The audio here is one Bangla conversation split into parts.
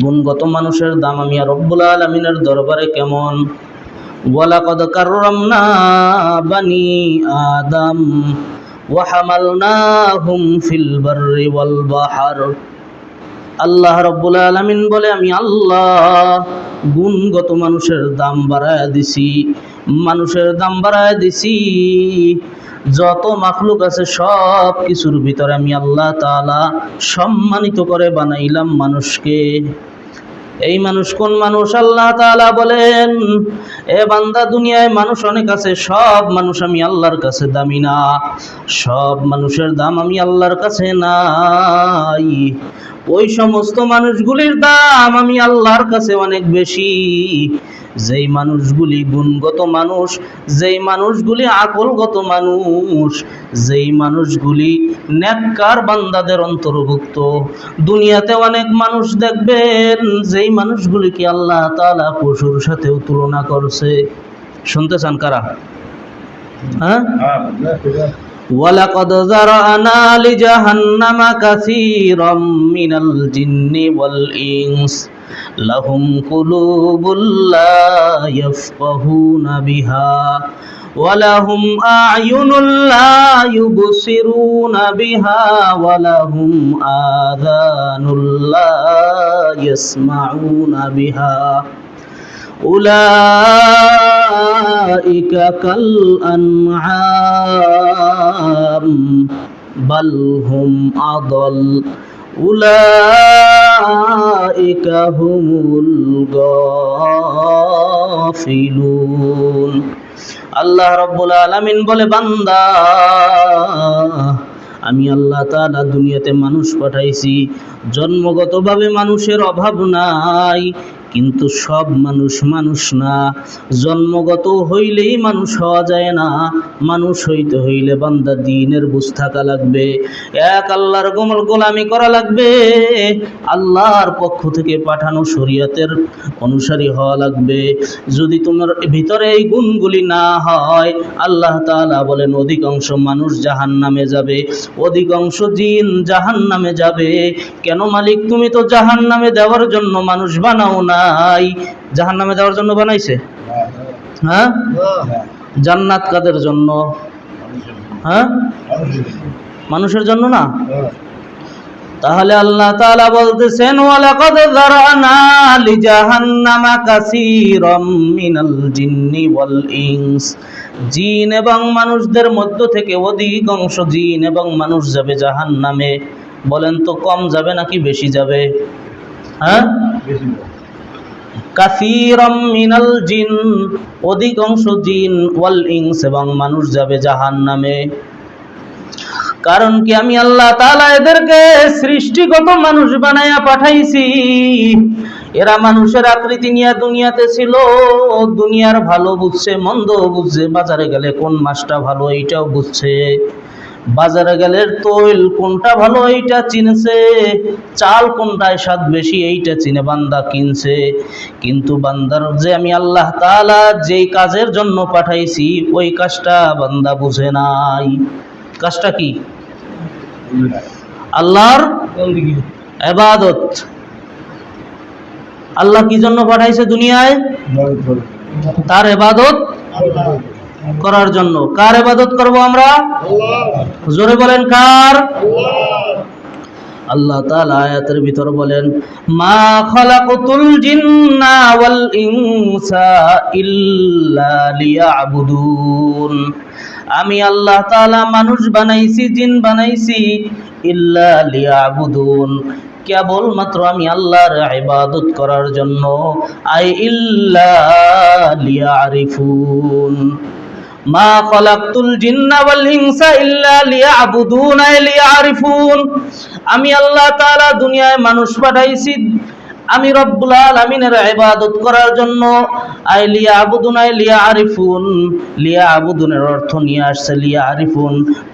গুণগত মানুষের দাম আমি রব্বুল আলামিনের দরবারে কেমন। ওয়ালাকাদ কাররামনা বানি আদম ওয়া হামালনাহুম ফিল বাররি ওয়াল বাহর। আল্লাহ রব্বুল আলামিন বলে, আমি আল্লাহ গুণগত মানুষের দাম বাড়ায় দিছি, মানুষের দাম বাড়ায় দিছি। যত মাখলুক আছে সব কিছুর ভিতরে আমি আল্লাহ তাআলা সম্মানিত করে বানাইলাম মানুষকে। এই মানুষ কোন মানুষ? আল্লাহ তাআলা বলেন, এ বান্দা, দুনিয়ায় মানুষ অনেক আছে, সব মানুষ আমি আল্লাহর কাছে দামি না, সব মানুষের দাম আমি আল্লাহর কাছে নাই। ওই সমস্ত মানুষগুলির দাম আমি আল্লাহর কাছে অনেক বেশি, যেই মানুষগুলি গুণগত মানুষ, যেই মানুষগুলি আকলগত মানুষ, যেই মানুষগুলি নেককার বান্দাদের অন্তর্ভুক্ত। দুনিয়াতে অনেক মানুষ দেখবেন যেই মানুষগুলিকে আল্লাহ তাআলা পশুর সাথেও তুলনা করছে। শুনতে চান কারা? হ্যাঁ, ওয়ালাকাদ যারানা লিজাহান্নামা কাসীরাম মিনাল জিন্নি ওয়াল ইনস লাহুম কুলুবুল লা ইয়াফকাহুনা বিহা ওয়ালাহুম আ'য়ুনুল লা ইউবসিরুনা বিহা ওয়ালাহুম আযানুল লা ইয়াসমাউনা বিহা উলাইকা কাল আনআম বাল হুম আদল উলাইকা হুমুল গাফিলুন। আল্লাহ রাব্বুল আলামিন বলে, বান্দা, আমি আল্লাহ তাআলা দুনিয়াতে মানুষ পাঠাইছি, জন্মগতভাবে মানুষের অভাব নাই, কিন্তু সব মানুষ মানুষ না। জন্মগত হইলেই মানুষ হওয়া যায় না, মানুষ হইতে হইলে বান্দা দ্বীনের বুঝ থাকা লাগবে, এক আল্লাহর গোলামি করা লাগবে, আল্লাহর পক্ষ থেকে পাঠানো শরীয়তের অনুসারী হওয়া লাগবে। যদি তোমার ভিতরে এই গুণগুলি না হয়, আল্লাহ তাআলা বলেন অধিকাংশ মানুষ জাহান্নামে যাবে, অধিকাংশ জিন জাহান্নামে যাবে। কেন মালিক? তুমি তো জাহান্নামে দেওয়ার জন্য মানুষ বানাও নাই, জাহান্নামে দেওয়ার জন্য বানাইছে। হ্যাঁ, জান্নাত কাদের জন্য? হ্যাঁ, মানুষের জন্য না। তাহলে আল্লাহ তাআলা বলতেছেন, ওয়ালাকাদ যারানা লিজাহান্নামা কাসীরাম মিনাল জিন্নি ওয়াল ইনস। জিন এবং মানুষদের মধ্য থেকে অধিকাংশ জিন এবং মানুষ যাবে জাহান্নামে। বলেন তো, কম যাবে নাকি বেশি যাবে? হ্যাঁ, কাসীরাম মিনাল জিন, অধিকাংশ জিন, ওয়াল ইনস এবং মানুষ যাবে জাহান্নামে। কারণ কি? আমি আল্লাহ তাআলা এদেরকে সৃষ্টিগত মানুষ বানায়া পাঠাইছি। এরা মানুষের আকৃতি নিয়ে দুনিয়াতে ছিল, দুনিয়ার ভালো বুঝছে, মন্দ বুঝছে, বাজারে গেলে কোন মাছটা ভালো এইটাও বুঝছে, বাজারে গেলে তৈল কোনটা ভালো এইটা চিনছে, চাল কোনটায় স্বাদ বেশি এইটা চিনে বান্দা কিনছে। কিন্তু বান্দার যে আমি আল্লাহ তাআলা যেই কাজের জন্য পাঠাইছি ওই কাজটা বান্দা বুঝে নাই। কাজটা কি? আল্লাহর ইবাদত। আল্লাহ কি জন্য পাঠাইছে দুনিয়ায়? তার ইবাদত করার জন্য। কার ইবাদত করব আমরা? জোরে বলেন, কার? আল্লাহ তাআলা আয়াতের ভিতর বলেন, মা খালাকুতুল জিন্না ওয়াল ইনসা ইল্লা লিয়াবুদুন। আমি আল্লাহ তাআলা মানুষ বানাইছি, জিন বানাইছি, ইল্লা লিয়াবুদুন, কেবলমাত্র আমি আল্লাহর ইবাদত করার জন্য। আই ইল্লা লিয়ারিফুন। মা খালাকতুল জিন্না ওয়াল ইনসা ইল্লা লিয়াবুদুন, আই লিয়ারিফুন। আমি আল্লাহ তাআলা দুনিয়ায় মানুষ পাঠাইছি আমি রব্বুল আলামিনের ইবাদত করার জন্য। I লিয়াবুদুন, I লিয়ারিফুন। লিয়াবুদুনের অর্থ নিয়ে আসছে লিয়ারিফুন,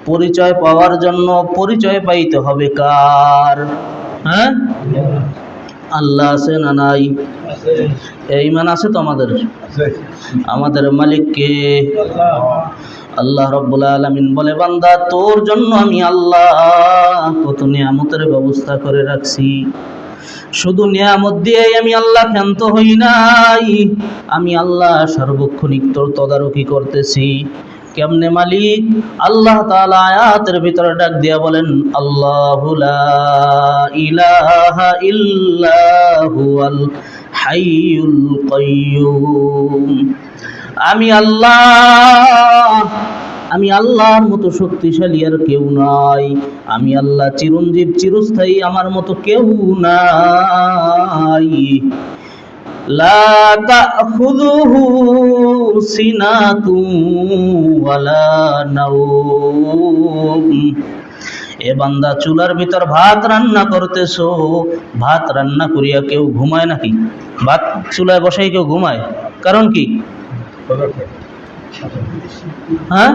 পরিচয় পাওয়ার জন্য। পরিচয় পাইতে হবে কার? হ্যাঁ, আল্লাহ আছে না নাই? এই ঈমান আছে তো আমাদের? আমাদের মালিক কে? আল্লাহ রব্বুল আলামিন বলে, বান্দা, তোর জন্য আমি আল্লাহ কত নিয়ামতের ব্যবস্থা করে রাখছি। শুধু নিয়ামত দিয়েই আমি আল্লাহ ক্ষান্ত হই নাই, আমি আল্লাহ সার্বক্ষণিক তোর তদারকি করতেছি। কেমনে মালিক? আল্লাহ তাআলা আয়াতের ভিতরে ডাক দিয়া বলেন, আল্লাহু লা ইলাহা ইল্লা হুয়াল হাইয়ুল কাইয়্যুম। আমি আল্লাহ, আমি আল্লাহর মতো শক্তিশালী আর কেউ নাই। আমি আল্লাহ চিরঞ্জীব, চিরস্থায়ী, আমার মতো কেউ নাই। লা তাখুযুহু সিনাতুন ওয়ালা নাওম। এ বান্দা, চুলার ভিতর ভাত রান্না করতেছো, ভাত রান্না করিয়া কেউ ঘুমায় নাকি? ভাত চুলায় বসাই কেউ ঘুমায়? কারণ কি? হ্যাঁ,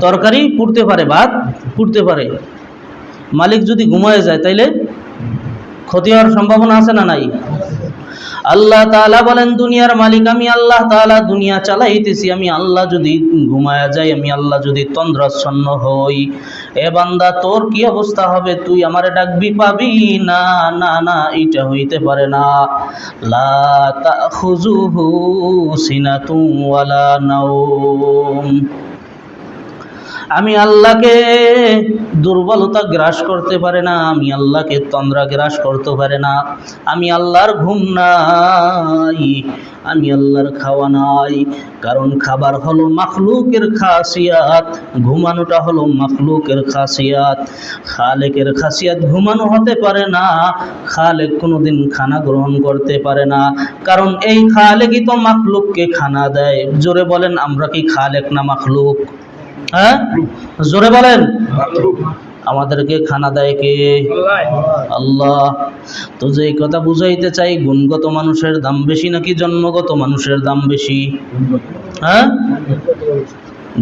তরকারি পুড়তে পারে, ভাত পুড়তে পারে। মালিক যদি ঘুমায় যায় তাইলে ক্ষতি হওয়ার সম্ভাবনা আছে না নাই? আল্লাহ তাআলা বলেন, দুনিয়ার মালিক আমি আল্লাহ তাআলা, দুনিয়া চালাইতেছি আমি আল্লাহ। যদি ঘুমায়া যাই, আমি আল্লাহ যদি তন্দ্রাচ্ছন্ন হই, এ বান্দা তোর কি অবস্থা হবে? তুই আমারে ডাকবি, পাবি না। না না, এটা হইতে পারে না। লা তাখুযুহু সিনাতুন ওয়ালা নাওম। আমি আল্লাহকে দুর্বলতা গ্রাস করতে পারে না, আমি আল্লাহকে তন্দ্রা গ্রাস করতে পারে না। আমি আল্লাহর ঘুম নাই, আমি আল্লাহর খাওয়া নাই। কারণ খাবার হলো মাখলুকের খাসিয়াত, ঘুমানোটা হলো মাখলুকের খাসিয়াত। খালেকের খাসিয়াত ঘুমানো হতে পারে না। খালেক কোনোদিন খানা গ্রহণ করতে পারে না, কারণ এই খালেকই তো মাখলুককে খানা দেয়। জোরে বলেন, আমরা কি খালেক না মাখলুক? হ্যাঁ, জোরে বলেন। আমাদেরকে খানা দেয় কে? আল্লাহ। তো যে কথা বুঝাইতে চাই, গুণগত মানুষের দাম বেশি নাকি জন্মগত মানুষের দাম বেশি? হ্যাঁ,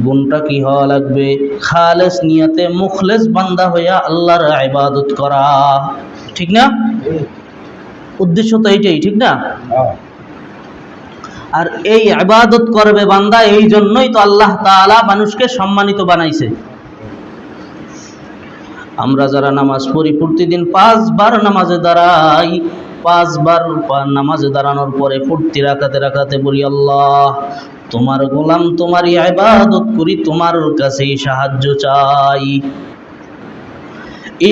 গুণটা কি হওয়া লাগবে? খালেস নিয়তে মুখলেস বান্দা হইয়া আল্লাহর ইবাদত করা, ঠিক না? উদ্দেশ্য তো এইটাই, ঠিক না? আর এই ইবাদত করবে বান্দা, এই জন্যই তো আল্লাহ তাআলা মানুষকে সম্মানিত বানাইছে। আমরা যারা নামাজ পড়ি, প্রতিদিন 5 বার নামাজে দাঁড়াই, 5 বার নামাজে দাঁড়ানোর পরে প্রতি রাকাতে বলি, আল্লাহ তোমার গোলাম, তোমারই ইবাদত করি, তোমার কাছেই সাহায্য চাই।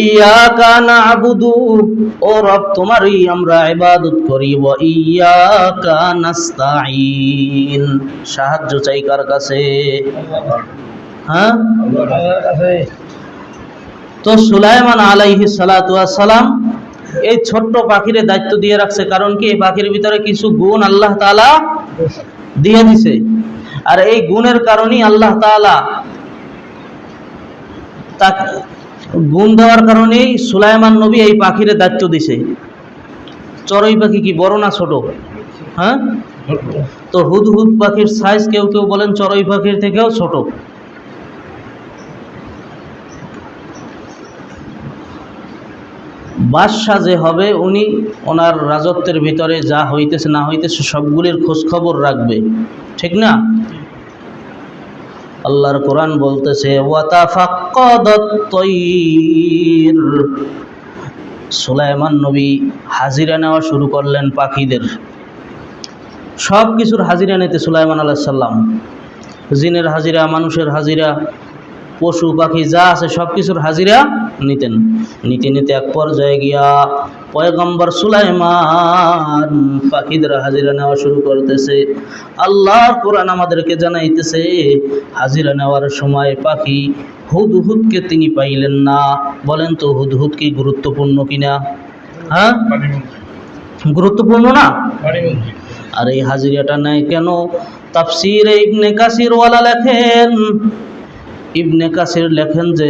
ইয়াকা না'বুদু, ও রব তোমারই আমরা ইবাদত করি। ওয়া ইয়াকা নাস্তাঈন, সাহায্য চাই কার কাছে? হ্যাঁ, আল্লাহর কাছে। তো সুলাইমান আলাইহিস সালাতু ওয়াস সালাম এই ছোট্ট পাখিরে দায়িত্ব দিয়ে রাখছে, কারণ কি? এই পাখির ভিতরে কিছু গুণ আল্লাহ তাআলা দিয়ে দিছে, আর এই গুণের কারণেই আল্লাহ তাআলা তাকে গুণ দেওয়ার কারণেই সুলাইমান নবী এই পাখিরে দায়িত্ব দিছে। চড়ুই পাখি কি বড় না ছোট? হ্যাঁ, তো হুদহুদ পাখির সাইজ কেউ কেউ বলেন চড়ুই পাখির থেকেও ছোট। বাদশাহ যে হবে, উনি ওনার রাজত্বের ভিতরে যা হইতেছে না হইতেছে সবগুলির খোঁজ খবর রাখবে, ঠিক না? আল্লাহর কোরআন বলতেছে, ওয়াতাফাক্কাদাত তায়র, সুলাইমান নবী হাজিরা নেওয়া শুরু করলেন পাখিদের। সব কিছুর হাজিরা নিতে সুলাইমান আলাইহিস সালাম, জিনের হাজিরা, মানুষের হাজিরা, পশু পাখি যা আছে সব কিছুর হাজিরা নিতেন। নিতে নিতে এক পর্যায়ে গিয়া পয়গম্বর সুলাইমান পাখিদের হাজিরা নেওয়া শুরু করতেছে। আল্লাহর কোরআন আমাদেরকে জানাইতেছে, হাজিরা নেওয়ার সময় পাখি হুদহুদকে তিনি পাইলেন না। বলেন তো হুদহুদ কি গুরুত্বপূর্ণ কিনা? হ্যাঁ, গুরুত্বপূর্ণ না? আর এই হাজিরাটা নেয় কেন? তাফসীরে ইবনে কাসির ওয়ালা লেখেন, ইবনে কাসির লেখেন যে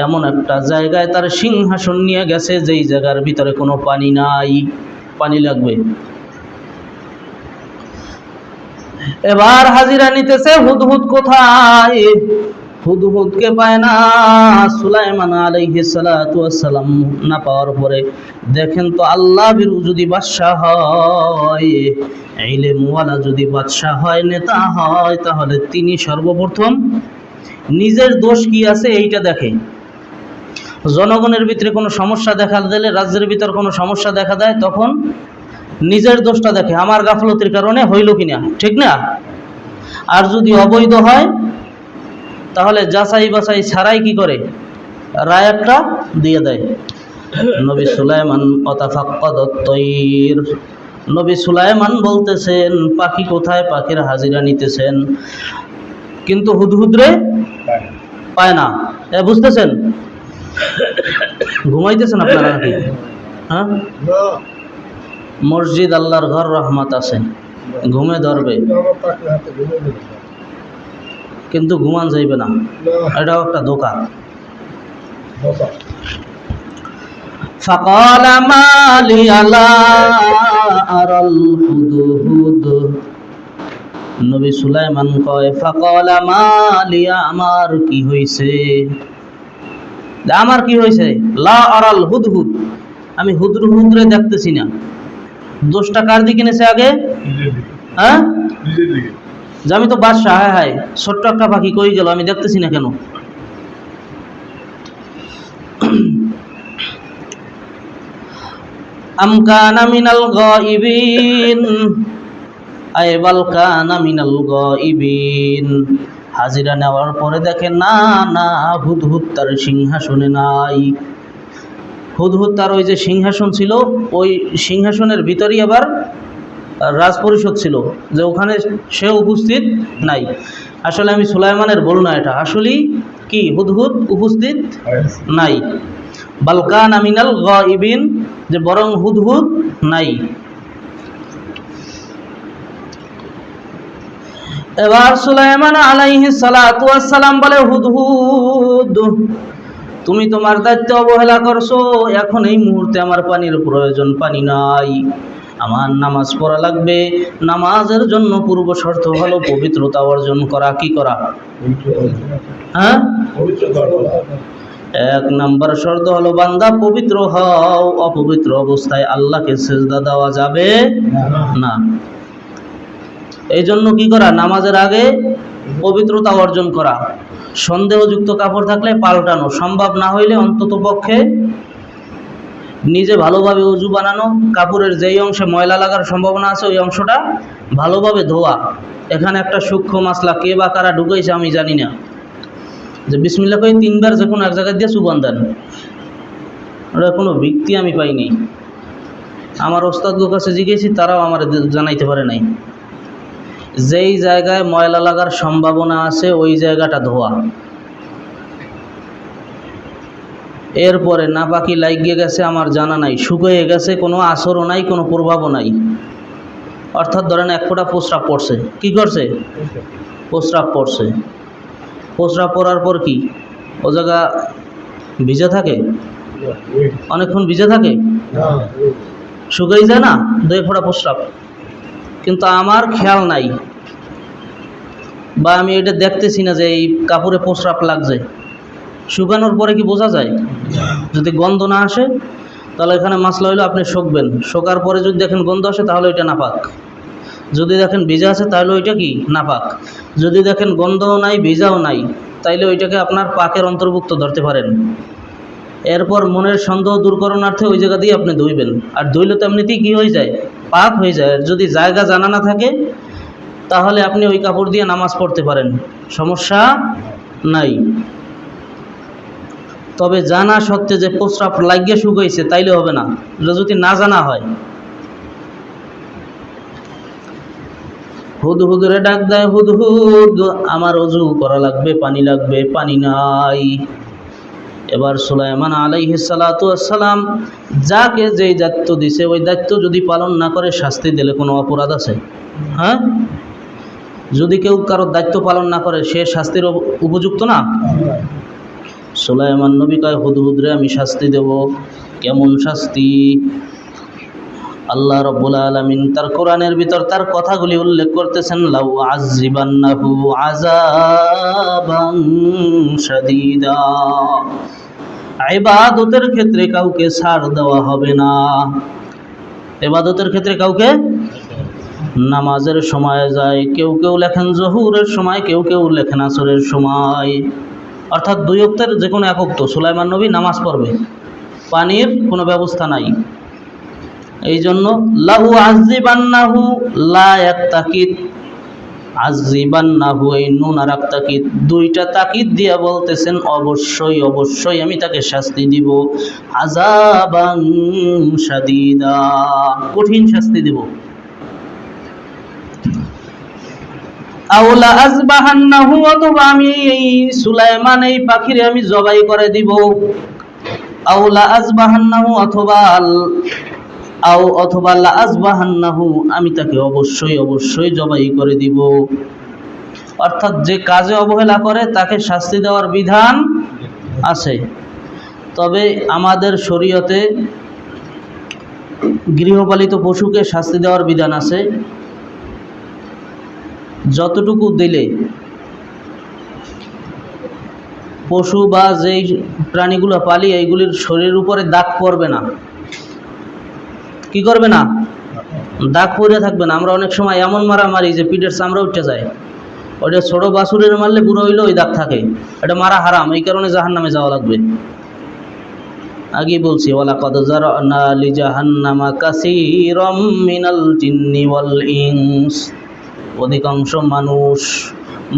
এমন একটা জায়গায় তার সিংহাসন নিয়ে গেছে, যেই জায়গার ভিতরে কোনো পানি নাই, পানি লাগবে। এবার হাজিরা নিতেছে, হুদহুদ কোথায়? হুদহুদকে পায় না। সুলাইমান আলাইহিস সালাতু ওয়াস সালাম না পাওয়ার পরে দেখেন তো, আল্লাহ বিরু যদি বাদশাহ হয়, ইলমওয়ালা যদি বাদশাহ হয়, নেতা হয়, তাহলে তিনি সর্বপ্রথম নিজের দোষ কি আছে এইটা দেখে। জনগণের ভিতরে কোনো সমস্যা দেখা দিলে, রাজ্যের ভিতর কোনো সমস্যা দেখা দেয়, তখন নিজের দোষটা দেখে আমার গাফলতির কারণে হইল কিনা, ঠিক না? আর যদি অবৈধ হয় তাহলে যাচাই বাছাই ছাড়াই কি করে, রায় একটা দিয়ে দেয়। নবী সুলাইমান অতাফাক্কাদাত তাইর, নবী সুলাইমান বলতেছেন পাখি কোথায়, পাখির হাজিরা নিতেছেন, কিন্তু হুদহুদরে পায় না। বুঝতেছেন? ঘুমাইতেছেন আপনারা নাকি? হ্যাঁ, মসজিদ আল্লাহর ঘর, রহমত আছে, ঘুমে ধরবে কিন্তু ঘুমান যাইবে না, এটাও একটা ধোঁকা। فقال ما لي لا أرى الهدهد, নবী সুলাইমান কয় ফাকাল মা লিয়া, আমার কি হইছে, আমার কি হয়েছে, লা আরাল হুদহুদ, আমি হুদহুদরে দেখতেছি না। দোষটা কার দিকে নেছে আগে? হ্যাঁ, যে আমি তো বাদশা, হায় হায় ছোট্ট একটা পাখি কই গেল, আমি দেখতেছি না কেন? আম কানা মিনাল গায়িবিন আই বাল কানা মিনাল গায়িবিন, হাজিরা নেওয়ার পরে দেখেন না না, হুদহুদ তার সিংহাসনে নাই। হুদহুদ তার ওই যে সিংহাসন ছিল, ওই সিংহাসনের ভিতরেই আবার রাজপরিষদ ছিল, যে ওখানে সে উপস্থিত নাই। আসলে আমি সুলাইমানের বল না, এটা আসলেই কি হুদহুদ উপস্থিত নাই। বালকান আমিনাল গায়িবিন, যে বরং হুদহুদ নাই। এবার সুলাইমান আলাইহিস সালাতু ওয়াস সালাম বলে, হুদহুদ তুমি তোমার দায়িত্ব অবহেলা করছো, এখন এই মুহূর্তে আমার পানির প্রয়োজন, পানি নাই, আমার নামাজ পড়া লাগবে। নামাজের জন্য পূর্ব শর্ত হলো পবিত্রতা অর্জন করা। কি করা? হ্যাঁ, এক নাম্বার শর্ত হলো বান্দা পবিত্র হও, অপবিত্র অবস্থায় আল্লাহকে সিজদা দেওয়া যাবে না। এই জন্য কি করা? নামাজের আগে পবিত্রতা অর্জন করা। সন্দেহযুক্ত কাপড় থাকলে পাল্টানো, সম্ভব না হইলে অন্তত পক্ষে নিজে ভালোভাবে ওযু বানানো, কাপড়ের যেই অংশে ময়লা লাগার সম্ভাবনা আছে ওই অংশটা ভালোভাবে ধোয়া। এখানে একটা সূক্ষ্ম মাসলা কে বা কারা ঢুকাইছে আমি জানি না, যে বিসমিল্লাহ কই 3 বার যে কোনো এক জায়গায় দিয়ে চুবান দেন, ওটা কোনো ব্যক্তি আমি পাইনি। আমার ওস্তাদদের কাছে জিজ্ঞেসি, তারাও আমার জানাইতে পারে নাই। যেই জায়গায় ময়লা লাগার সম্ভাবনা আছে ওই জায়গাটা ধোয়া। এরপরে নাপাকি লাগিয়ে গেছে আমার জানা নাই, শুকিয়ে গেছে, কোনো আসরও নাই, কোনো প্রভাবও নাই, অর্থাৎ ধরেন এক ফোঁটা প্রস্রাব পড়ছে, কি করছে? প্রস্রাব পড়ছে। প্রস্রাব পড়ার পর কি ও জায়গা ভিজে থাকে? অনেকক্ষণ ভিজে থাকে, শুকিয়ে যায় না 2 ফোঁটা প্রস্রাব, কিন্তু আমার খেয়াল নাই বা আমি এটা দেখতেছি না যে এই কাপড়ে প্রস্রাব লাগছে। শুকানোর পরে কি বোঝা যায়? যদি গন্ধ না আসে তাহলে এখানে মাসলা হইলো আপনি শুকবেন, শোকার পরে যদি দেখেন গন্ধ আসে তাহলে ওইটা নাপাক, যদি দেখেন ভিজা আছে তাহলে ওইটা কি নাপাক, যদি দেখেন গন্ধও নাই ভিজাও নাই তাইলে ওইটাকে আপনার পাকের অন্তর্ভুক্ত ধরতে পারেন। এরপর মনের সন্দেহ দূর করণার্থে ওই জায়গা দিয়ে আপনি ধুইবেন, আর ধুইলে তো এমনিতেই কী হয়ে যায়? পাক হয়ে যায়। আর যদি জায়গা জানা না থাকে তাহলে আপনি ওই কাপড় দিয়ে নামাজ পড়তে পারেন, সমস্যা নাই। তবে জানা সত্ত্বে যে প্রস্রাব লাগিয়ে শুকাইছে তাইলে হবে না, এটা যদি না জানা হয়। হুদহুদরে ডাক দেয়, হুদহুদ আমার ওযু করা লাগবে, পানি লাগবে, পানি নাই। এবার সুলাইমান আলাইহিস সালাতু ওয়াস সালাম যাকে যেই দায়িত্ব দিছে ওই দায়িত্ব যদি পালন না করে শাস্তি দিলে কোনো অপরাধ আছে? হ্যাঁ, যদি কেউ কারোর দায়িত্ব পালন না করে সে শাস্তির উপযুক্ত না? সুলাইমান নবী কয়, হুদহুদরে আমি শাস্তি দেব। কেমন শাস্তি? আল্লাহ রাব্বুল আলামিন তার কোরআনের ভিতর তার কথাগুলি উল্লেখ করতেছেন, লাউ আযিবান্নাহু আযাবান শাদীদা, ইবাদতের ক্ষেত্রে কাউকে ছাড় দেওয়া হবে না। ইবাদতের ক্ষেত্রে কাউকে, নামাজের সময় যায় কেউ কেউ লেখেন জোহরের সময়, কেউ কেউ লেখেন আসরের সময়, অর্থাৎ 2 ওয়াক্তের যে কোনো 1 ওয়াক্ত সুলাইমান নবী নামাজ পড়বে, পানির কোনো ব্যবস্থা নাই। এই জন্য লাহু আজিবান্নাহু লা ইয়াক্তাকিদ, আজিবান্নাহু এই নুন আর তাকিদ, 2টা তাকিদ দিয়া বলতেছেন অবশ্যই অবশ্যই আমি তাকে শাস্তি দিব, আযাবান শাদীদা, কঠিন শাস্তি দিব। আওলা আযবাহান্নাহু, অথবা আমি এই সুলাইমান এই পাখিরে আমি জবাই করে দিব। আওলা আযবাহান্নাহু, অথবা লা আযবাহান্নাহু, আমি তাকে অবশ্যই অবশ্যই জবাই করে দিব। অর্থাৎ যে কাজে অবহেলা করে তাকে শাস্তি দেওয়ার বিধান আছে। তবে আমাদের শরীয়তে গৃহপালিত পশুকে শাস্তি দেওয়ার বিধান আছে, যতটুকু দিলে পশু বা যেই প্রাণীগুলো পালি এইগুলির শরীরের উপরে দাগ পড়বে না। কি করবে না? দাগ পড়ে থাকবে না। আমরা অনেক সময় এমন মারামারি যে পিঠের চামড়া উঠে যায়, ওইটা ছোট বাছুরের মারলে বুড়ো হইলেও ওই দাগ থাকে, এটা মারা হারাম, এই কারণে জাহান্নামে যাওয়া লাগবে। আগেই বলছি, ওয়ালাকাদ যারানা লিজাহান্নামা কাসীরাম মিনাল জিন্নি ওয়াল ইনস, অধিকাংশ মানুষ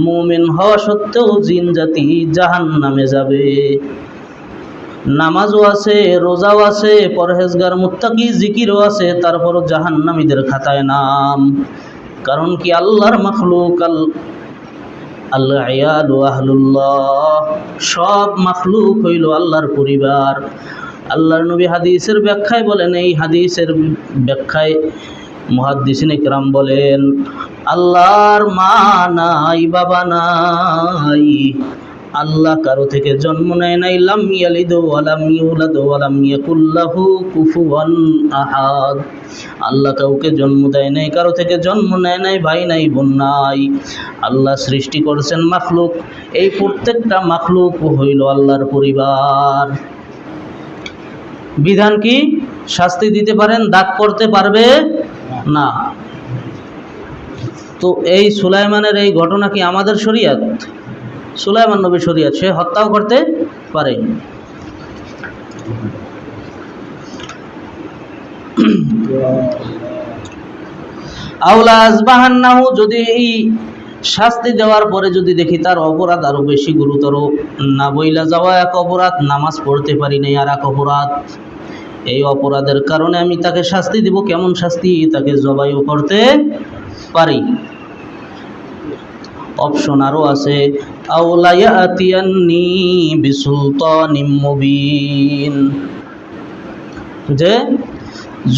মুমিন হওয়া সত্ত্বেও জিন জাতি জাহান্নামে যাবে। নামাজও আছে, রোজাও আছে, পরহেজগার মুত্তাকি জিকিরও আছে, তারপরও জাহান্নামীদের খাতায় নাম। কারণ কি? আল্লাহর মাখলুক, আল্লাহ ইয়াদু আহলুল্লাহ, সব মাখলুক হইল আল্লাহর পরিবার। আল্লাহর নবী হাদিসের ব্যাখ্যায় বলেন, এই হাদিসের ব্যাখ্যায় মুহাদ্দিসিনে কেরাম বলেন, আল্লাহর মা নাই, বাবা নাই, আল্লাহ কারো থেকে জন্ম নেয় নাই, লাম ইয়ালিদ ওয়া লাম ইউলাদ ওয়া লাম ইয়াকুল লাহু কুফুয়ান আহাদ, আল্লাহ কাউকে জন্ম দেয় নাই, কারো থেকে জন্ম নেয় নাই, ভাই নাই, বোন নাই। আল্লাহ সৃষ্টি করেছেন মাখলুক, এই প্রত্যেকটা মাখলুক হইল আল্লাহর পরিবার। বিধান কি? শাস্তি দিতে পারেন, দাগ করতে পারবে না। তো এই সুলাইমানের এই ঘটনা কি আমাদের শরীয়ত? সুলাইমান নবীর শরীয়ত, সে হত্যাও করতে পারে। আওলা আযবাহান্নাহু, যদি এই শাস্তি দেওয়ার পরে যদি দেখি তার অপরাধ আরো বেশি গুরুতর, না বইলা যাওয়া এক অপরাধ, নামাজ পড়তে পারি নাই আর এক অপরাধ, এই অপরাধের কারণে আমি তাকে শাস্তি দিব। কেমন শাস্তি? তাকে জবাইও করতে পারি। অপশন আরো আছে, আওলা ইয়াতিয়ান্নি বিসুলতানিম মুবিন, যে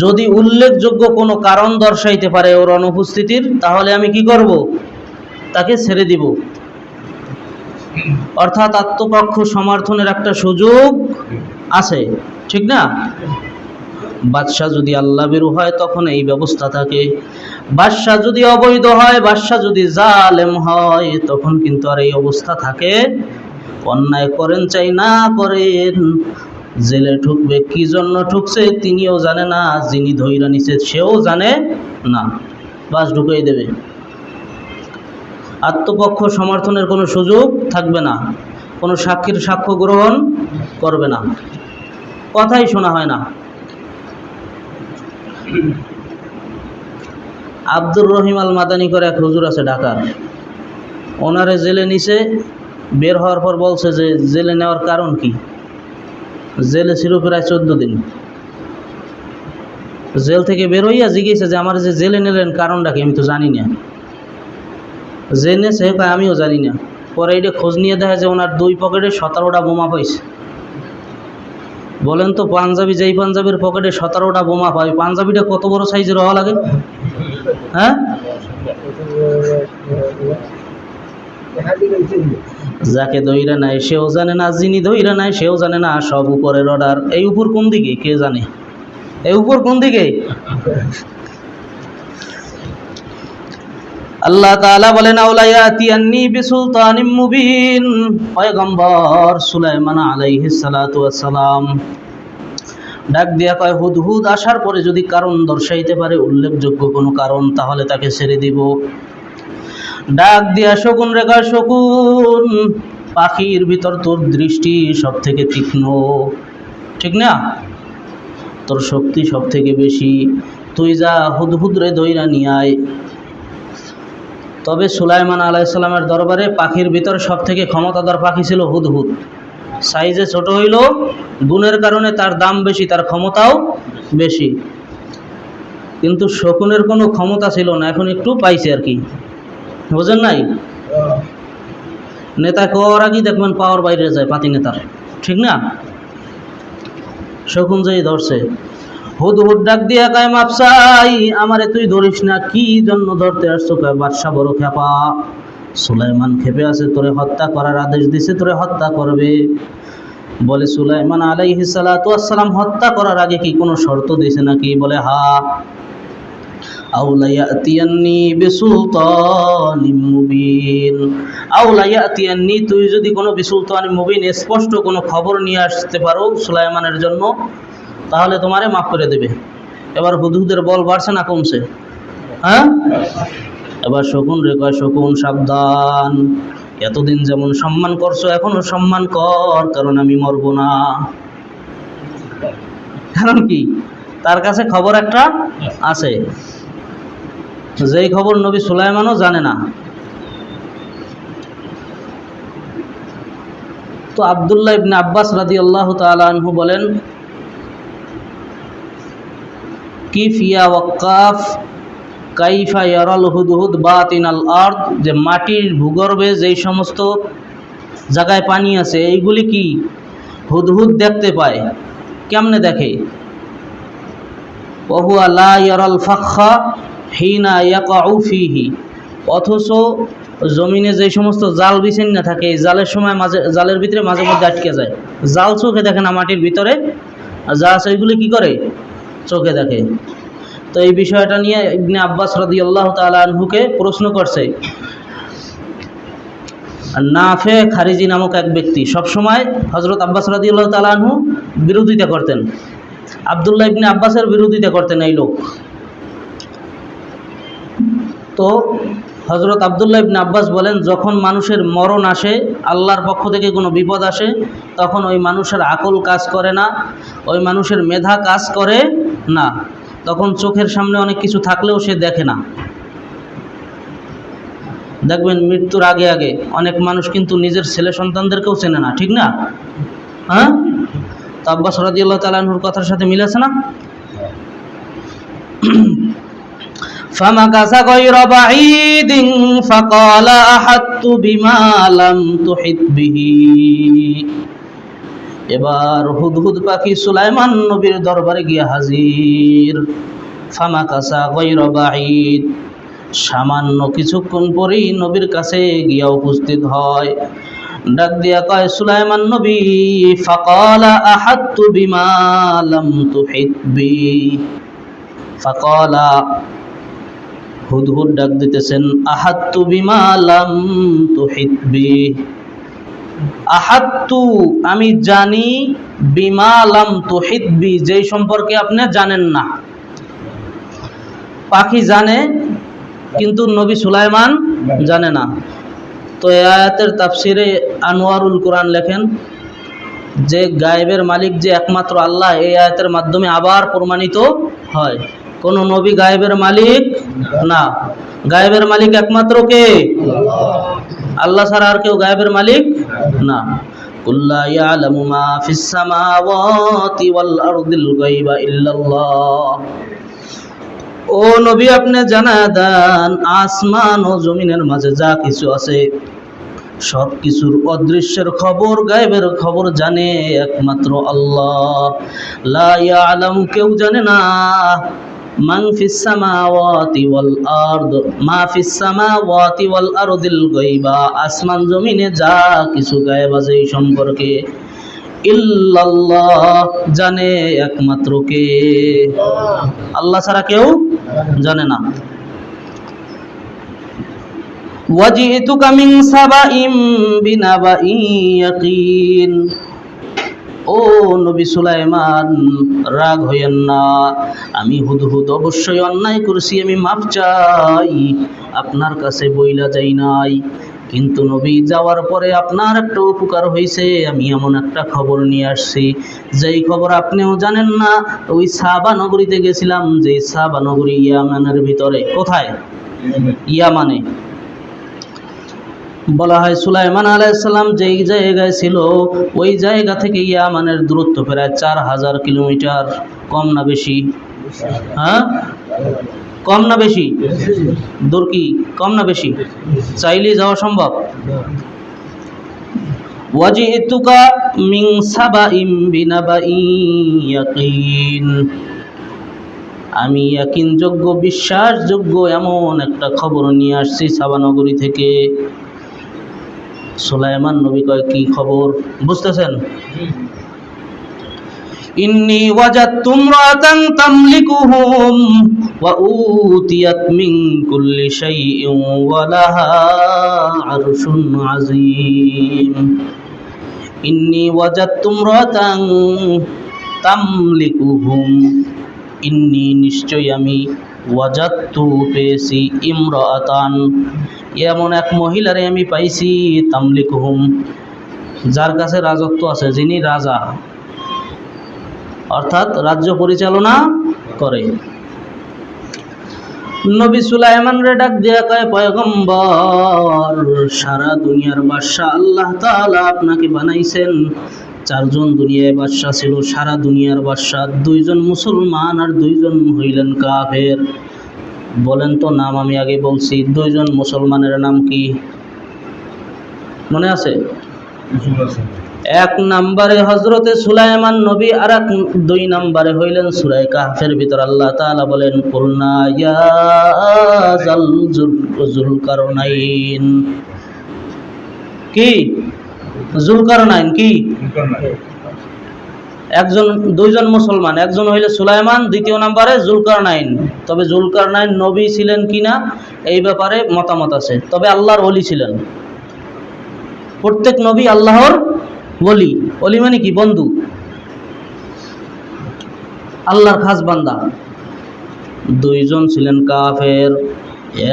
যদি উল্লেখযোগ্য কোনো কারণ দর্শাইতে পারে ওর অনুপস্থিতির, তাহলে আমি কি করব? তাকে ছেড়ে দিব। অর্থাৎ আত্মপক্ষ সমর্থনের একটা সুযোগ আছে, ঠিক না? বাদশা যদি আল্লাহ বিরু হয় তখন এই ব্যবস্থা থাকে, বাদশা যদি অবৈধ হয়, বাদশা যদি জালেম হয়, তখন কিন্তু আর এই অবস্থা থাকে। অন্যায় করেন চাই না করেন, জেলে ঠুকবে, কি জন্য ঠুকছে তিনিও জানে না, যিনি ধইরা নিছে সেও জানে না, বাস ঢুকিয়ে দেবে। আত্মপক্ষ সমর্থনের কোনো সুযোগ থাকবে না, কোনো সাক্ষীর সাক্ষ্য গ্রহণ করবে না, কথাই শোনা হয় না। আব্দুর রহিম আল মাদানী করে এক হুজুর আছে ঢাকার, ওনারে জেলে নিছে, বের হওয়ার পর বলছে যে জেলে নেওয়ার কারণ কি? জেলে ছিল প্রায় 14 দিন। জেল থেকে বের হইয়া জিজ্ঞেসে যে আমার যে জেলে নিলেন কারণটা কি? আমি তো জানি না। জেনে সে আমিও জানি না। পরে এটা খোঁজ নিয়ে দেখা যায় ওনার 2 পকেটে 17টা বোমা পাইছে। বলেন তো, পাঞ্জাবি, যেই পাঞ্জাবির পকেটে 17টা বোমা পায়, পাঞ্জাবিটা কত বড় সাইজের হওয়া লাগে? হ্যাঁ, যাকে দইরা নাই সেও জানে না, যিনি দইরা নাই সেও জানে না, সব উপরের অর্ডার। এই উপর কোন দিকে কে জানে? এই উপর কোন দিকে? আল্লাহ তাআলা বলেন, আওলা ইয়াতিয়ান্নি বিসুলতানিম মুবিন, পয়গম্বর সুলাইমান আলাইহিস সালাতু ওয়াস সালাম ডাক দিয়া কয়, হুদহুদ আসার পরে যদি কারণ দর্শাইতে পারে, উল্লেখযোগ্য কোনো কারণ, তাহলে তাকে ছেড়ে দিব। ডাক দিয়া শকুন রেখা, শকুন পাখির ভিতর তোর দৃষ্টি সব থেকে তীক্ষ্ণ, ঠিক না? তোর শক্তি সব থেকে বেশি, তুই যা হুদহুদরে দইরা নিয়ে আয়। তবে সুলাইমান আলাইহিস সালামের দরবারে পাখির ভিতর সব থেকে ক্ষমতাধর পাখি ছিল হুদহুদ। সাইজে ছোট হইল, গুণের কারণে তার দাম বেশি, তার ক্ষমতাও বেশি, কিন্তু শকুনের কোনো ক্ষমতা ছিল না, এখন একটু পাইছে আর কি, বুঝেন নাই? নেতা কর আগেই দেখবেন পাওয়ার বাইরে যায় পাতি নেতার, ঠিক না? শকুন যেই ধরছে, হুদহুদ ডাক দিয়া কয় মাপসাই, আমারে তুই ধরিস না, কি জন্য ধরতে আসছো? কয় বাদশা বড় খেপা, সুলাইমান খেপে আছে, তোরে হত্যা করার আদেশ দিছে, তোরে হত্যা করবে। বলে সুলাইমান আলাইহিস সালাতু ওয়াস সালাম হত্যা করার আগে কি কোনো শর্ত দিয়েছে নাকি? বলে হা, আউলা ইয়াতিয়ান্নি বিসুলতানিম মুবিন, আউলা ইয়াতিয়ান্নি, তুই যদি কোনো বিসুলতানিম মুবিন, স্পষ্ট কোনো খবর নিয়ে আসতে পারো সুলাইমানের জন্য, তাহলে তোমারে মাফ করে দেবে। এবার হুদহুদের বল বাড়ছে না কমছে? হ্যাঁ, এবার শকুন রে কয়, শকুন সাবধান, এতদিন যেমন সম্মান করছো এখনো সম্মান কর, কারণ আমি মরবো না। কারণ কি? তার কাছে খবর একটা আছে, যেই খবর নবী সুলাইমানও জানে না। তো আব্দুল্লাহ ইবনে আব্বাস রাদিয়াল্লাহু তাআলা আনহু বলেন, কি ফিয়া ওয়াক্কাফ কাইফা ইয়ারাল হুদহুদ বাতিনাল আরদ, যে মাটির ভূগর্ভে যেই সমস্ত জায়গায় পানি আছে এইগুলি কি হুদহুদ দেখতে পায়। কেমনে দেখে? ওহুয়া লা ইয়ারাল ফাখা হিনা ইয়াকাউ ফিহি, অথচ জমিনে যে সমস্ত জাল বিছিন্ন না থাকে, এই জালের সময় মাঝে, জালের ভিতরে মাঝে মধ্যে আটকে যায়, জাল চোখে দেখে না, মাটির ভিতরে যা আছে এগুলি কি করে? চোখে দেখে। তো এই বিষয়টা নিয়ে ইবনে আব্বাস রাদিয়াল্লাহু তাআলা আনহুকে প্রশ্ন করছে নাফে খারিজি নামক এক ব্যক্তি। সবসময় হযরত আব্বাস রাদিয়াল্লাহু তাআলা আনহু বিরোধিতা করতেন, আব্দুল্লাহ ইবনে আব্বাসের বিরোধিতা করতেন এই লোক। তো হযরত আব্দুল্লাহ ইবনে আব্বাস বলেন, যখন মানুষের মরণ আসে, আল্লাহর পক্ষ থেকে কোনো বিপদ আসে, তখন ওই মানুষের আকল কাজ করে না, ওই মানুষের মেধা কাজ করে না, তখন চোখের সামনে অনেক কিছু থাকলেও সে দেখে না। দেখবেন মৃত্যুর আগে আগে অনেক মানুষ কিন্তু নিজের ছেলে সন্তানদেরকেও চেনে না, ঠিক না? হ্যাঁ, তো আব্বাস রাদিয়াল্লাহু তাআলা আনহুর কথার সাথে মিলেছে না? ফামাকাসা গায়রা বাঈদিন ফাকালা আহাত্তু বিমা লাম তুহিত বিহি, এবার হুদহুদ পাখি সুলাইমান নবীর দরবারে গিয়ে হাজির। ফামাকাসা গায়রা বাঈদ, সামান্য কিছুক্ষণ পরেই নবীর কাছে গিয়া উপস্থিত হয়। ডাক দিয়া কয়, সুলাইমান নবী, ফাকালা আহাত্তু বিমা লাম তুহিত বি, ফাকালা, হুদহুদ ডাক দিতেছেন, আহাত্তু বিমা লাম তুহিত বি, আহাত্তু, আমি জানি, বিমা লাম তুহিত বি, যেই সম্পর্কে আপনি জানেন না। পাখি জানে কিন্তু নবী সুলাইমান জানে না। তো এই আয়াতের তাফসিরে আনোয়ারুল কোরআন লেখেন যে গায়েবের মালিক যে একমাত্র আল্লাহ, এই আয়াতের মাধ্যমে আবার প্রমাণিত হয় কোন নবী গায়েবের মালিক না, গায়েবের মালিক একমাত্র কে? আল্লাহ ছাড়া আর কেউ গায়েবের মালিক না। কুল্লা ইয়ালামু মা ফিস সামাওয়াতি ওয়াল আরদিল গায়বা ইল্লাল্লাহ, ও নবী আপনি জানা দেন, আসমান ও জমিনের মাঝে যা কিছু আছে সব কিছুর অদৃশ্যের খবর, গায়েবের খবর জানে একমাত্র আল্লাহ। লা ইয়ালামু, কেউ জানে না, মান ফিস সামাওয়াতি ওয়াল আরদ, মা ফিস সামাওয়াতি ওয়াল আরদিল গায়বা, আসমান জমিনে যা কিছু গায়েব আছে এই সম্পর্কে, ইল্লাল্লাহ, জানে একমাত্র কে? আল্লাহ ছাড়া কেউ জানে না। ওয়াজিতুকা মিন সাবাইম বিনাবাইন ইয়াকিন, ও নবী সুলাইমান রাগ হইয়েন না, আমি হুদহুদ অবশ্যই অন্যায় করেছি, আমি মাফ চাই, আপনার কাছে বইলা যাই নাই। কিন্তু নবী যাওয়ার পরে আপনার একটা উপকার হয়েছে, আমি এমন একটা খবর নিয়ে আসছি যেই খবর আপনিও জানেন না। ওই সাবা নগরীতে গেছিলাম, যে সাবা নগরী ইয়ামানের ভিতরে। কোথায়? ইয়ামানে। বলা হয় সুলাইমান আলাইহিস সালাম যেই জায়গায় ছিল ওই জায়গা থেকে ইয়ামানের দূরত্ব প্রায় 4000 কিলোমিটার। কম না বেশি? হ্যাঁ, কম না বেশি? দূর কি কম না বেশি? চাইলে যাওয়া সম্ভব। ওয়াজিতুকা মিন সাবাইম বিনাবাইন ইয়াকিন, আমি ইয়াকিনযোগ্য, বিশ্বাসযোগ্য এমন একটা খবর নিয়ে আসছি সাবা নগরী থেকে। সুলাইমান নবী কয় কি খবর? বুঝতেছেন? ইন্নী ওয়াজাদতু ইমরাতান তামলিকুহুম ওয়া উতিয়াত মিন কুল্লি শাইইন ওয়া লাহা আরশুন আযীম। ইন্নী ওয়াজাদতু ইমরাতান তামলিকুহুম, ইন্নী নিশ্চয় আমি, ওয়াজাদতু পেয়েছি, ইমরাতান এমন এক মহিলারে আমি পাইছি, তামলিকুহুম যার কাছে রাজত্ব আছে, যিনি রাজা, অর্থাৎ রাজ্য পরিচালনা করে। নবী সুলাইমান রে ডাক দিয়া কয়, পয়গম্বর, সারা দুনিয়ার বাদশা আল্লাহ তাআলা আপনাকে বানাইছেন। 4 জন দুনিয়ায় বাদশা ছিল, সারা দুনিয়ার বাদশা। 2 জন মুসলমান আর 2 জন হইলেন কাফের। বলেন তো নাম, আমি আগে বলছি। 2 জন মুসলমানের নাম কি মনে আছে? 1 নম্বরে হযরতে সুলাইমান নবী, আর 2 নম্বরে হইলেন সূরা কাহফের ভিতর আল্লাহ তাআলা বলেন, কুলনা ইয়া যুলকারনাইন। কি যুলকারনাইন? কি 2 জন মুসলমান, একজন হইলে সুলাইমান, 2 নম্বরে যুলকারনাইন। তবে যুলকারনাইন নবী ছিলেন কিনা এই ব্যাপারে মতামত আছে, তবে আল্লাহর ওলি ছিলেন। প্রত্যেক নবী আল্লাহর ওলি। ওলি মানে কি? বন্ধু, আল্লাহর খাস বান্দা। 2 জন ছিলেন কাফের।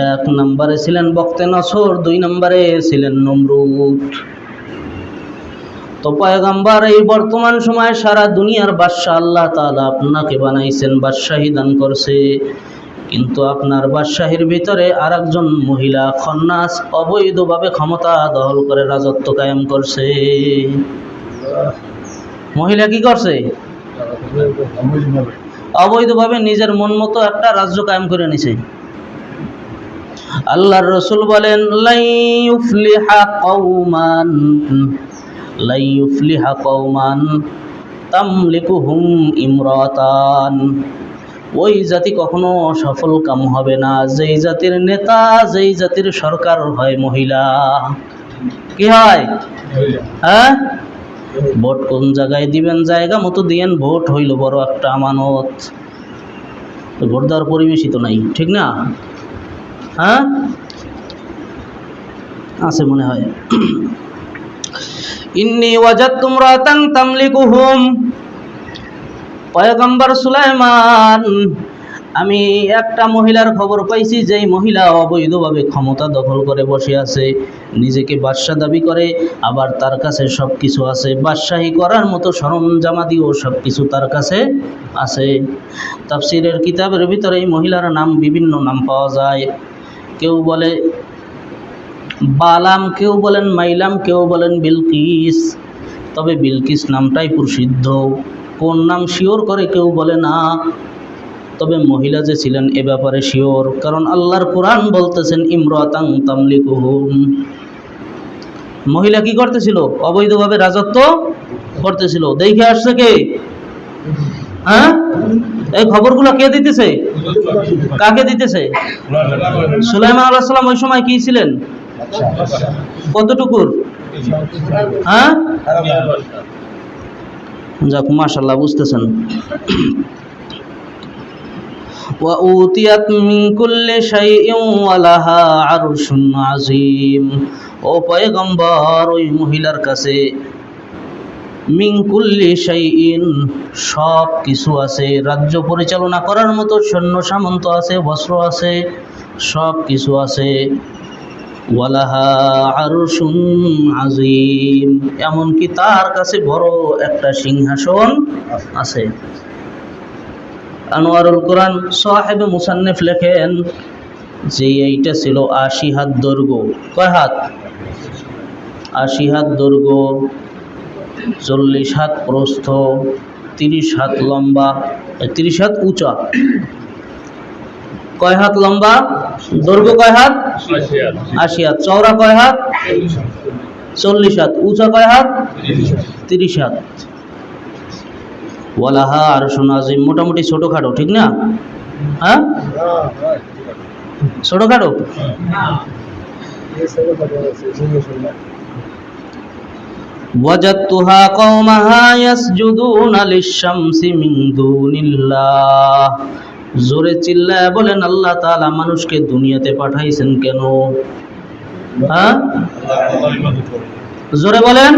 1 নম্বরে ছিলেন বক্তে নসর, 2 নম্বরে ছিলেন নমরুদ। তো পয়গম্বর, এই বর্তমান সময়ে সারা দুনিয়ার বাদশা আল্লাহ তাআলা আপনাকে বানাইছেন, বাদশাহী দান করছে। কিন্তু আপনার বাদশাহীর ভিতরে আর একজন মহিলা খন্নাস অবৈধভাবে ক্ষমতা দখল করে রাজত্ব কায়েম করছে। মহিলা কি করছে? অবৈধভাবে নিজের মন মতো একটা রাজ্য কায়েম করে নিছে। আল্লাহর রাসূল বলেন, লাই ইউফলিহা কওমান তামলিকুহুম ইমরাতান, ওই জাতি কখনো সফল কাম হবে না যেই জাতির নেতা, যেই জাতির সরকার হয় মহিলা। কি হয়? হ্যাঁ, ভোট কোন জায়গায় দিবেন, জায়গা মতো দিয়েন। ভোট হইল বড় একটা আমানত। ভোট দেওয়ার পরিবেশই তো নাই, ঠিক না? হ্যাঁ, আছে মনে হয়। ইন্নী ওয়াজাদতু ইমরাতান তামলিকুহুম, পয়গম্বর সুলাইমান, আমি একটা মহিলার খবর পাইছি, যেই মহিলা অবৈধভাবে ক্ষমতা দখল করে বসে আছে, নিজেকে বাদশা দাবি করে, আবার তার কাছে সব কিছু আছে, বাদশাহী করার মতো সরঞ্জামাদিও সব কিছু তার কাছে আছে। তাফসীরের কিতাবের ভিতরে এই মহিলার নাম, বিভিন্ন নাম পাওয়া যায়। কেউ বলে বালাম, কেউ বলেন মাইলাম, কেউ বলেন বিলকিস। তবে বিলকিস নামটাই প্রসিদ্ধ, কোন নাম শিওর করে কেউ বলে না। তবে মহিলা যে ছিলেন এ ব্যাপারে শিওর, কারণ আল্লাহর কোরআন বলতেছেন ইমরাতান তামলিকুহুম। মহিলা কি করতেছিল? অবৈধভাবে রাজত্ব করতেছিল। দেখে আসছে কে? হ্যাঁ, এই খবরগুলো কে দিতেছে? কাকে দিতেছে? সুলাইমান আলাইহিস সালাম ওই সময় কি ছিলেন? কতটুকুর? হ্যাঁ, যাক, মাশাআল্লাহ, বুঝতেছেন। ওয়া উতিয়াত মিন কুল্লি শাইইন ওয়া লাহা আরশুন আযীম। ও পয়গম্বর, ওই মহিলার কাছে মিন কুল্লি শাইইন, সব কিছু আছে। রাজ্য পরিচালনা করার মতো সৈন্য সামন্ত আছে, বস্ত্র আছে, সব কিছু আছে। ওয়ালাহা আরশুন আযীম, এমনকি তার কাছে বড় একটা সিংহাসন আছে। আনোয়ারুল কোরআন সাহেব মুসান্নিফ লেখেন যে এইটা ছিল ৮০ হাত দৈর্ঘ্য। কয় হাত? ৮০ হাত দৈর্ঘ্য, ৪০ হাত প্রস্থ, ৩০ হাত লম্বা, ৩০ হাত উঁচা। কয় হাত লম্বা? দৈর্ঘ্য কয় হাত? ৮০ হাত। চওড়া কয় হাত? ৪০ হাত। উঁচা কয় হাত? ৩০ হাত। ওয়ালাহা আরশুন আযীম, মোটামুটি ছোটখাটো, ঠিক না? হ্যাঁ, ছোটখাটো। ওয়াজাদতুহা কওমাহা ইয়াসজুদুনা লিশ-শামসি মিন দুনিল্লাহ। জোরে চিল্লায় বলেন আল্লাহ তাআলা মানুষকে দুনিয়াতে পাঠাইছেন কেন? হ্যাঁ, জোরে বলেন।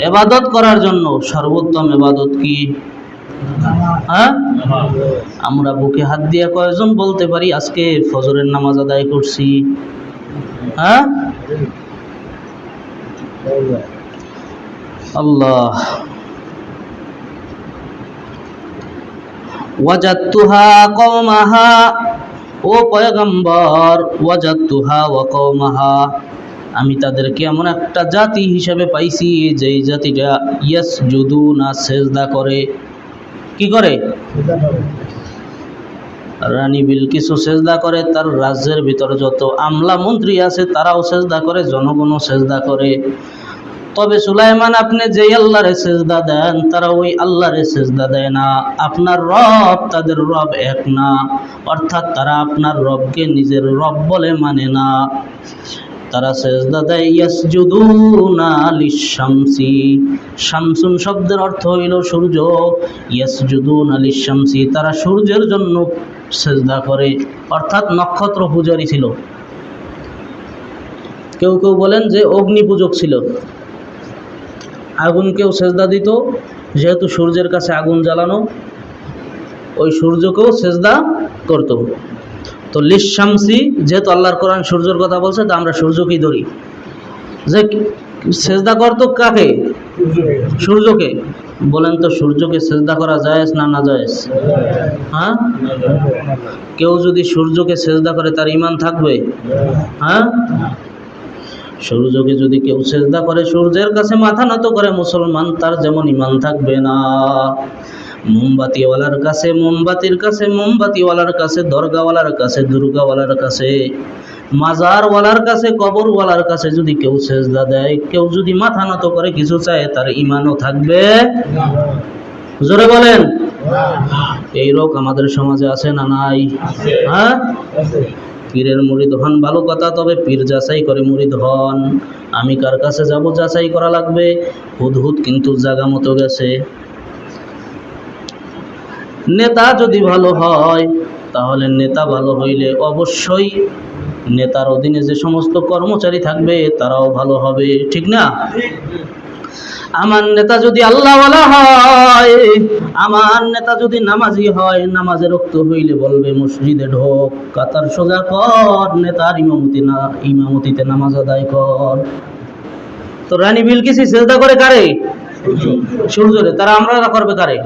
ইবাদত করার জন্য। সর্বোত্তম ইবাদত কি? হ্যাঁ, আমরা বুকে হাত দিয়ে কয়জন বলতে পারি আজকে ফজরের নামাজ আদায় করছি? হ্যাঁ, আল্লাহ। ওয়াজাদতুহা কওমাহা, ও পয়গম্বর, ওয়াজাদতুহা ওয়া কওমাহা, আমি তাদেরকে এমন একটা জাতি হিসেবে পাইছি যেই জাতিটা ইয়াসজুদুনা, সেজদা করে। কি করে? রানী বিলকিসও সেজদা করে, তার রাজ্যের ভিতরে যত আমলা মন্ত্রী আছে তারাও সেজদা করে, জনগণও সেজদা করে। তবে সুলাইমান আপনি যেই আল্লাহরে সেজদা দেন তারা ওই আল্লাহরে সেজদা দেয় না। আপনার রব, তাদের রব এক না, অর্থাৎ তারা আপনার রবকে নিজের রব বলে মানে না। তারা সেজদা দেয় ইয়াসজুদুনা লিশ-শামসি। শামসুন শব্দের অর্থ হইল সূর্য। ইয়াসজুদুনা লিশ-শামসি, তারা সূর্যের জন্য সেজদা করে, অর্থাৎ নক্ষত্র পূজারী ছিল। কেউ কেউ বলেন যে অগ্নি পূজক ছিল। আগুনকেও সেজদা দিত, যেহেতু সূর্যের কাছে আগুন জ্বালানো, ওই সূর্যকেও সেজদা করত। তো লিশ-শামসি, যেহেতু আল্লাহর কোরআন সূর্যের কথা বলছে, তো আমরা সূর্যকেই ধরি। যে সেজদা করতো কাকে? সূর্যকে। বলেন তো সূর্যকে সেজদা করা জায়েজ না না জায়েজ? হ্যাঁ, কেউ যদি সূর্যকে সেজদা করে তার ঈমান থাকবে? হ্যাঁ, সূর্যকে যদি কেউ সেজদা করে, সূর্যের কাছে মাথা নত করে মুসলমান, তার যেমন ঈমান থাকবে না। মোমবাতিওয়ালার কাছে, মোমবাতির কাছে, মোমবাতিওয়ালার কাছে, দরগাওয়ালার কাছে, দুর্গাওয়ালার কাছে, মাজারওয়ালার কাছে, কবরওয়ালার কাছে যদি কেউ সেজদা দেয়, কেউ যদি মাথা নত করে কিছু চায়, তার ঈমানও থাকবে। জোরে বলেন। এই রোগ আমাদের সমাজে আছে না নাই? হ্যাঁ, পীরের মুরিদ হন ভালো কথা, তবে পীর যাচাই করে মুরিদ হন। আমি কার কাছে যাব যাচাই করা লাগবে। হুদহুদ কিন্তু জায়গা মতো গেছে। নেতা যদি ভালো হয়, তাহলে নেতা ভালো হইলে অবশ্যই নেতার অধীনে যে সমস্ত কর্মচারী থাকবে তারাও ভালো হবে, ঠিক না? আমার নেতা যদি আল্লাহওয়ালা হয়, আমার নেতা যদি নামাজি হয়, নামাজে রক্ত হইলে বলবে মসজিদে ঢোক, কাতার সোজা কর, নেতার ইমামতিতে নামাজ আদায় কর। তো রানী বিলকিস সেজদা করে কারে? সূর্যরে। তারা আমলারা করবে কারে?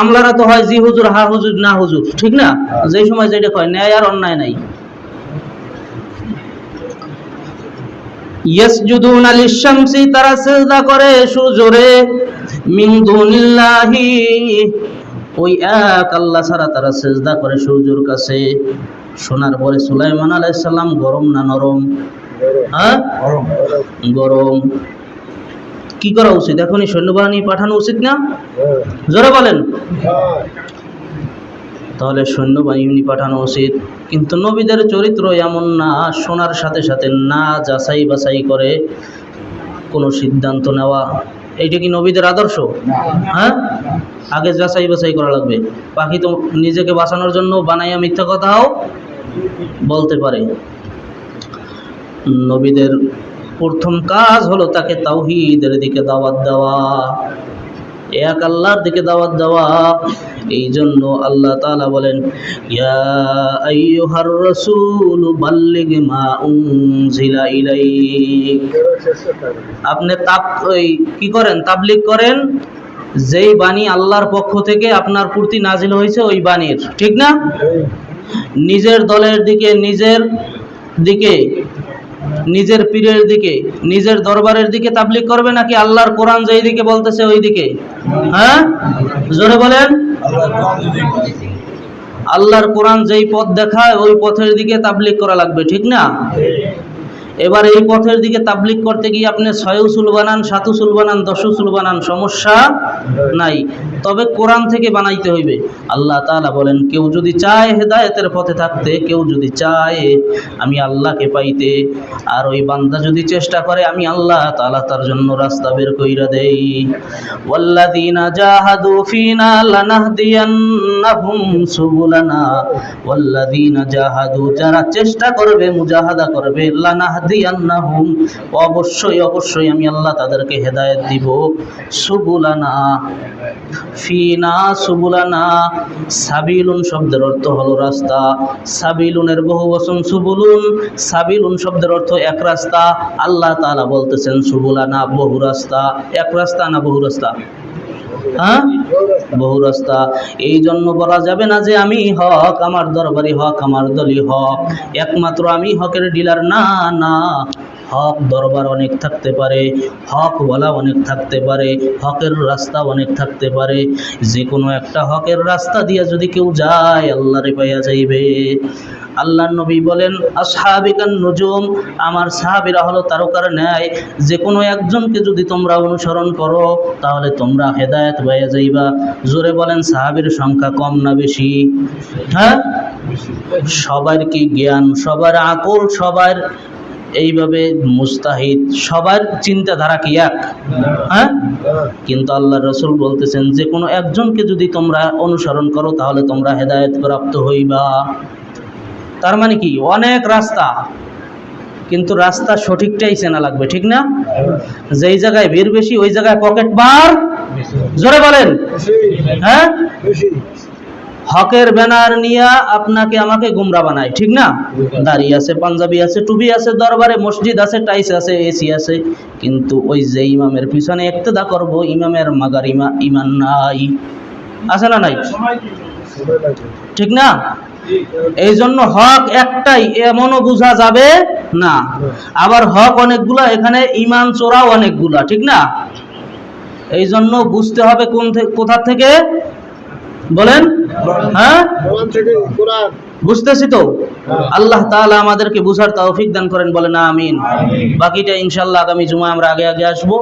আমলারা তো হয় জি হুজুর, হা হুজুর, না হুজুর, ঠিক না? যেই সময় যেটা কয়, ন্যায় আর অন্যায় নাই। ইয়াসজুদুনা লিশ-শামসি, তারা সেজদা করে সূর্যরে। মিন দুনিল্লাহি, ওই এক আল্লাহ ছাড়া তারা সেজদা করে সূর্যের কাছে। শোনার পরে সুলাইমান আলাইহিস সালাম গরম না নরম? হ্যাঁ, গরম। কি করা উচিত? এখনই সৈন্যবাহিনী পাঠানো উচিত না? জোরে বলেন। তাহলে সৈন্যবাহিনী পাঠানো উচিত, কিন্তু নবীদের চরিত্র এমন না শোনার সাথে সাথে না যাচাই বাছাই করে কোনো সিদ্ধান্ত নেওয়া। এইটা কি নবীদের আদর্শ? হ্যাঁ, আগে যাচাই বাছাই করা লাগবে। পাখি তো নিজেকে বাঁচানোর জন্য বানাইয়া মিথ্যা কথাও বলতে পারে। নবীদের প্রথম কাজ হলো তাকে তাওহীদের দিকে দাওয়াত দেওয়া। এক আল্লাহর দিকে দাওয়াত দেওয়া। এই জন্য আল্লাহ তাআলা বলেন, ইয়া আইয়ুহার রাসূল বাল্লিগ মা উনজিলা ইলাইক। আপনি কি করেন? তাবলীগ করেন যেই বাণী আল্লাহর পক্ষ থেকে আপনার প্রতি নাজিল হয়েছে ওই বাণীর, ঠিক না? নিজের দলের দিকে, নিজের পীরের দিকে, নিজের দরবারের দিকে তাবলীগ করবে নাকি আল্লাহর কোরআন যেই দিকে বলতেছে ওই দিকে? হ্যাঁ, জোরে বলেন। আল্লাহর কোরআন যেই পথ দেখায় ওই পথের দিকে তাবলীগ করা লাগবে, ঠিক না? এবার এই পথের দিকে তাবলীগ করতে গিয়ে আপনি 6 উসুল বানান, 7 উসুল বানান, 10 উসুল বানান, সমস্যা নাই, তবে কোরআন থেকে বানাইতে হইবে। আল্লাহ তাআলা বলেন, কেউ যদি চায় হেদায়েতের পথে থাকতে, কেউ যদি চায় আমি আল্লাহকে পাইতে, আর ওই বান্দা যদি চেষ্টা করে আমি আল্লাহ তাআলা তার জন্য রাস্তা বের কইরা দেই। ওয়াল্লাযীনা জাহাদু ফিনা লানাহদিয়ান্নাহুম সুবুলানা। ওয়াল্লাযীনা জাহাদু, যারা চেষ্টা করবে, মুজাহাদা করবে, লানাহদিয়ান্নাহুম, অবশ্যই আমি আল্লাহ তাদেরকে হেদায়েত দিব। সুবুলানা, ফিনা সুবুলানা, সাবিলুন শব্দের অর্থ হলো রাস্তা, সাবিলুনের বহু বচন সুবুলুন, সাবিলুন শব্দের অর্থ এক রাস্তা। আল্লাহ তাআলা বলতেছেন সুবুলানা, বহু রাস্তা। এক রাস্তা না বহু রাস্তা? হ্যাঁ, বহু রাস্তা। এই জন্য বলা যাবে না যে আমি হক, আমার দরবারি হক, আমার দলি হক, একমাত্র আমি হকের ডিলার। না না, হক দরবার অনেক থাকতে পারে, হক বলা অনেক থাকতে পারে, হকের রাস্তা অনেক থাকতে পারে। যে কোনো একটা হকের রাস্তা দিয়ে যদি কেউ যায় আল্লাহরে পাইয়া যাইবে। আল্লাহর নবী বলেন, আসহাবিকান নুজুম, আমার সাহাবীরা হলো তারকার ন্যায়। যে কোনো একজনকে যদি তোমরা অনুসরণ করো তাহলে তোমরা হেদায়েত পাইয়া যাইবা। জোরে বলেন, সাহাবীর সংখ্যা কম না বেশি? হ্যাঁ, সবার কি জ্ঞান, সবার আকল, সবার এইভাবে মুস্তাহিদ, সবার চিন্তাধারা কি এক? হ্যাঁ, কিন্তু আল্লাহর রাসূল বলতেছেন যে কোনো একজনকে যদি তোমরা অনুসরণ করো তাহলে তোমরা হেদায়েত প্রাপ্ত হইবা। তার মানে কি, অনেক রাস্তা, কিন্তু রাস্তা সঠিকটাই চেনা লাগবে, ঠিক না? যেই জায়গায় ভিড় বেশি ওই জায়গায় পকেট বার। জোরে বলেন। হ্যাঁ, হকের ব্যানার নিয়ে আপনাকে আমাকে গুমরা বানায়, ঠিক না? দাড়ি আছে, পাঞ্জাবি আছে, টুপি আছে, দরবারে মসজিদ আছে, টাইস আছে, এসি আছে, কিন্তু ওই যে ইমামের পিছনে ইক্তেদা করব, ইমামের মাগার ইমান নাই। আছে না নাই? ঠিক না? এই জন্য হক একটাই এমনও বোঝা যাবে না, আবার হক অনেকগুলা, এখানে ইমান চোরাও অনেকগুলা, ঠিক না? এই জন্য বুঝতে হবে কোথা থেকে বলেন। হ্যাঁ, বুঝতেছি তো। আল্লাহ তাআলা আমাদেরকে বুঝার তৌফিক দান করেন, বলেন আমিন। বাকিটা ইনশাআল্লাহ আগামী জুমায় আমরা আগে আসবো।